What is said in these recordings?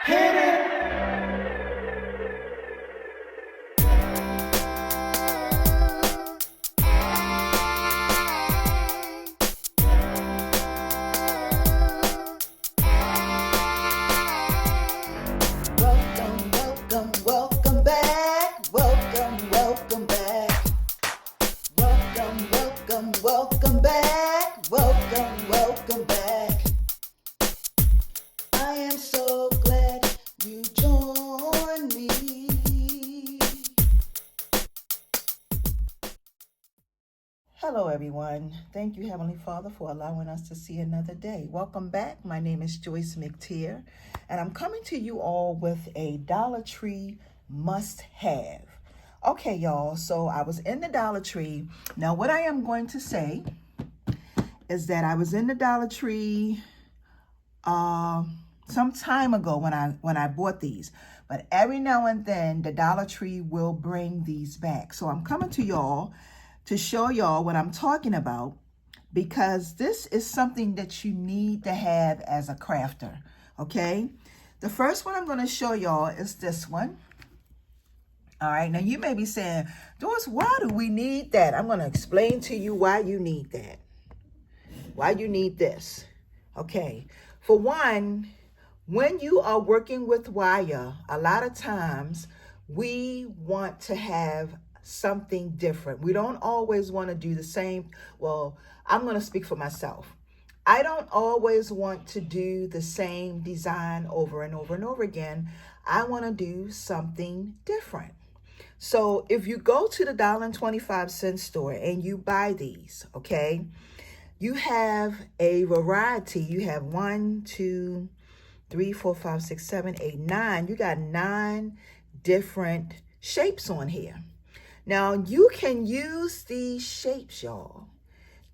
Hit it. Welcome, welcome, welcome back. Welcome, welcome back. Welcome, welcome, welcome back. Welcome, welcome back. I am so glad you joined me. Hello, everyone. Thank you, Heavenly Father, for allowing us to see another day. Welcome back. My name is Joyce McTier, and I'm coming to you all with a Dollar Tree must-have. Okay, y'all, so I was in the Dollar Tree. Now, what I am going to say is that I was in the Dollar Tree some time ago when I bought these, but every now and then the Dollar Tree will bring these back. So I'm coming to y'all to show y'all what I'm talking about, because this is something that you need to have as a crafter. Okay, the first one I'm going to show y'all is this one. All right, now you may be saying, Doris, why do we need that? I'm going to explain to you why you need that, why you need this. Okay, for one, when you are working with wire, a lot of times we want to have something different. We don't always want to do the same. Well, I'm going to speak for myself. I don't always want to do the same design over and over and over again. I want to do something different. So if you go to the $1.25 store and you buy these, okay, you have a variety. You have 1, 2, 3, 4, 5, 6, 7, 8, 9. You got 9 different shapes on here. Now, you can use these shapes, y'all,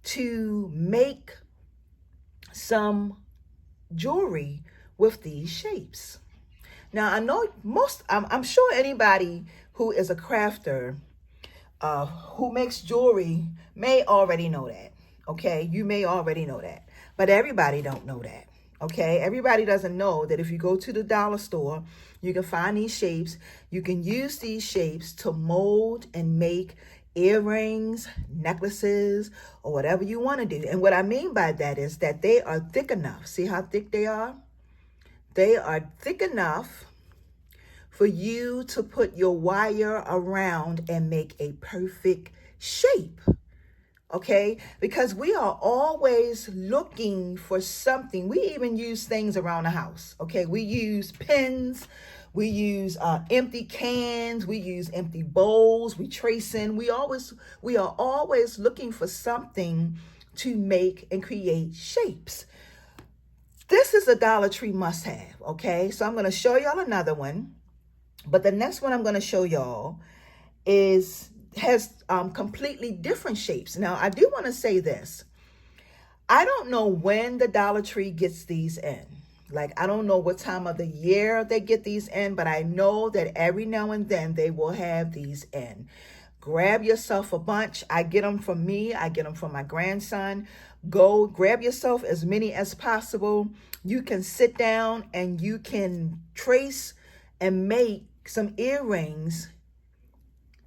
to make some jewelry with these shapes. Now, I know I'm sure anybody who is a crafter, who makes jewelry may already know that. Okay, you may already know that, but everybody don't know that. Okay, everybody doesn't know that if you go to the dollar store, you can find these shapes. You can use these shapes to mold and make earrings, necklaces, or whatever you want to do. And what I mean by that is that they are thick enough. See how thick they are? They are thick enough for you to put your wire around and make a perfect shape. Okay, because we are always looking for something. We even use things around the house. Okay, we use pens, we use empty cans, we use empty bowls, we trace in. We are always looking for something to make and create shapes. This is a Dollar Tree must-have. Okay, so I'm going to show y'all another one, but the next one I'm going to show y'all has completely different shapes. Now, I do want to say this. I don't know when the Dollar Tree gets these in. Like, I don't know what time of the year they get these in, but I know that every now and then they will have these in. Grab yourself a bunch. I get them from me. I get them from my grandson. Go grab yourself as many as possible. You can sit down and you can trace and make some earrings.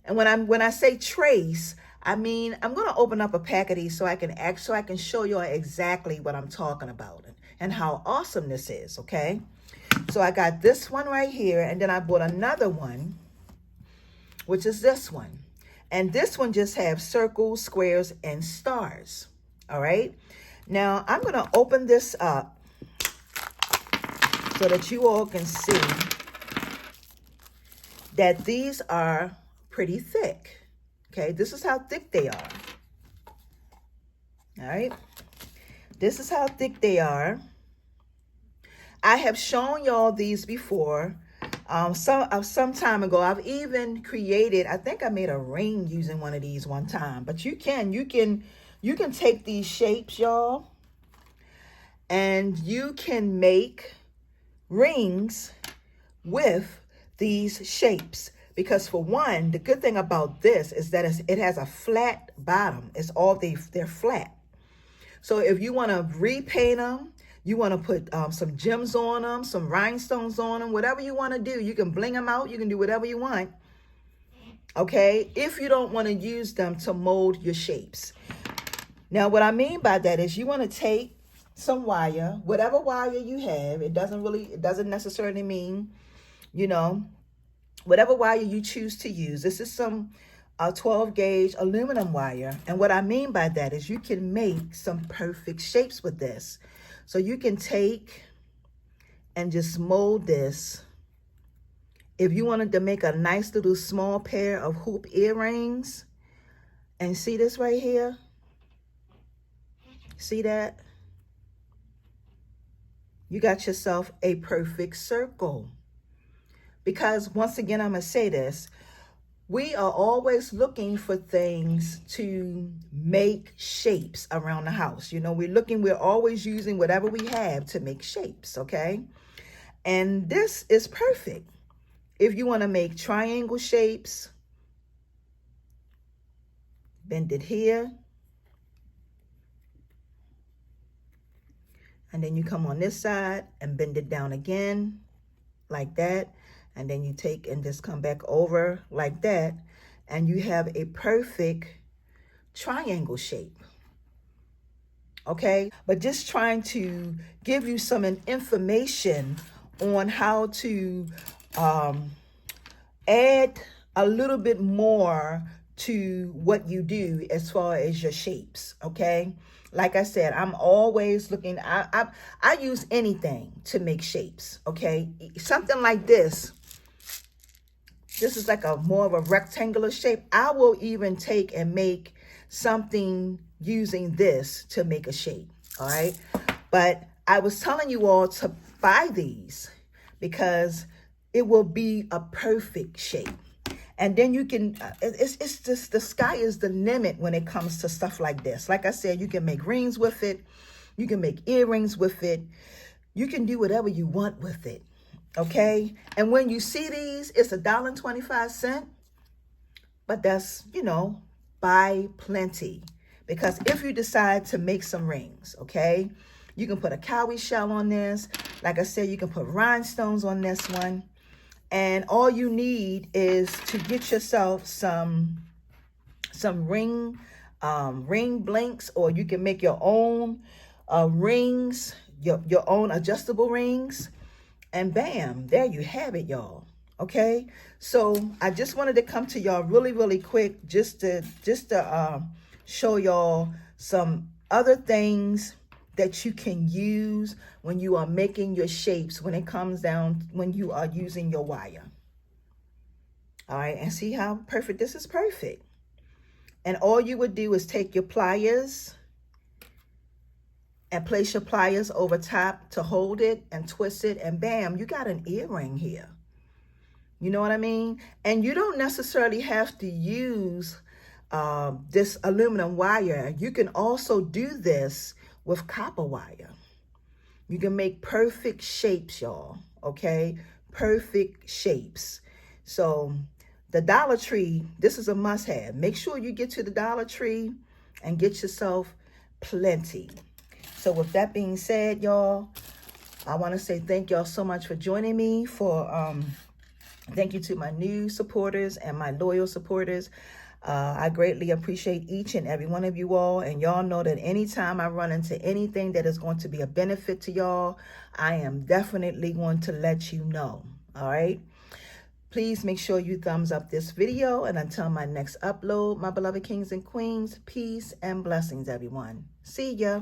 And when I say trace, I mean I'm going to open up a pack of these so I can show you exactly what I'm talking about and how awesome this is. Okay, so I got this one right here, and then I bought another one, which is this one, and this one just have circles, squares, and stars. All right, now I'm going to open this up so that you all can see that these are pretty thick. Okay, this is how thick they are. All right, this is how thick they are. I have shown y'all these before. Some time ago. I've even created, I think I made a ring using one of these one time. But you can take these shapes, y'all, and you can make rings with these shapes. Because for one, the good thing about this is that it has a flat bottom. They're flat. So if you want to repaint them, You want to put some gems on them, some rhinestones on them, whatever you want to do. You can bling them out. You can do whatever you want. Okay, if you don't want to use them to mold your shapes. Now, what I mean by that is you want to take some wire, whatever wire you have. It doesn't necessarily mean, you know, whatever wire you choose to use. This is some 12 gauge aluminum wire. And what I mean by that is you can make some perfect shapes with this. So you can take and just mold this. If you wanted to make a nice little small pair of hoop earrings, and see this right here? See that? You got yourself a perfect circle. Because once again, I'm going to say this. We are always looking for things to make shapes around the house. You know, we're always using whatever we have to make shapes, okay? And this is perfect. If you want to make triangle shapes, bend it here. And then you come on this side and bend it down again, like that. And then you take and just come back over like that. And you have a perfect triangle shape. Okay? But just trying to give you some information on how to add a little bit more to what you do as far as your shapes, okay? Like I said, I'm always looking, I use anything to make shapes, okay? Something like this. This is like a more of a rectangular shape. I will even take and make something using this to make a shape, all right? But I was telling you all to buy these because it will be a perfect shape. And then you can, it's just, the sky is the limit when it comes to stuff like this. Like I said, you can make rings with it. You can make earrings with it. You can do whatever you want with it, okay? And when you see these, it's $1.25. But that's, you know, buy plenty. Because if you decide to make some rings, okay? You can put a cowrie shell on this. Like I said, you can put rhinestones on this one. And all you need is to get yourself some ring blinks, or you can make your own rings, your own adjustable rings, and bam, there you have it, y'all. Okay, so I just wanted to come to y'all really quick just to show y'all some other things that you can use when you are making your shapes, when it comes down, when you are using your wire. All right, and see how perfect, this is perfect. And all you would do is take your pliers and place your pliers over top to hold it and twist it, and bam, you got an earring here. You know what I mean? And you don't necessarily have to use this aluminum wire. You can also do this with copper wire. You can make perfect shapes, y'all, okay? Perfect shapes. So the Dollar Tree, this is a must-have. Make sure you get to the Dollar Tree and get yourself plenty. So with that being said, y'all, I want to say thank y'all so much for joining me. Thank you to my new supporters and my loyal supporters. I greatly appreciate each and every one of you all. And y'all know that anytime I run into anything that is going to be a benefit to y'all, I am definitely going to let you know. All right. Please make sure you thumbs up this video. And until my next upload, my beloved kings and queens, peace and blessings, everyone. See ya.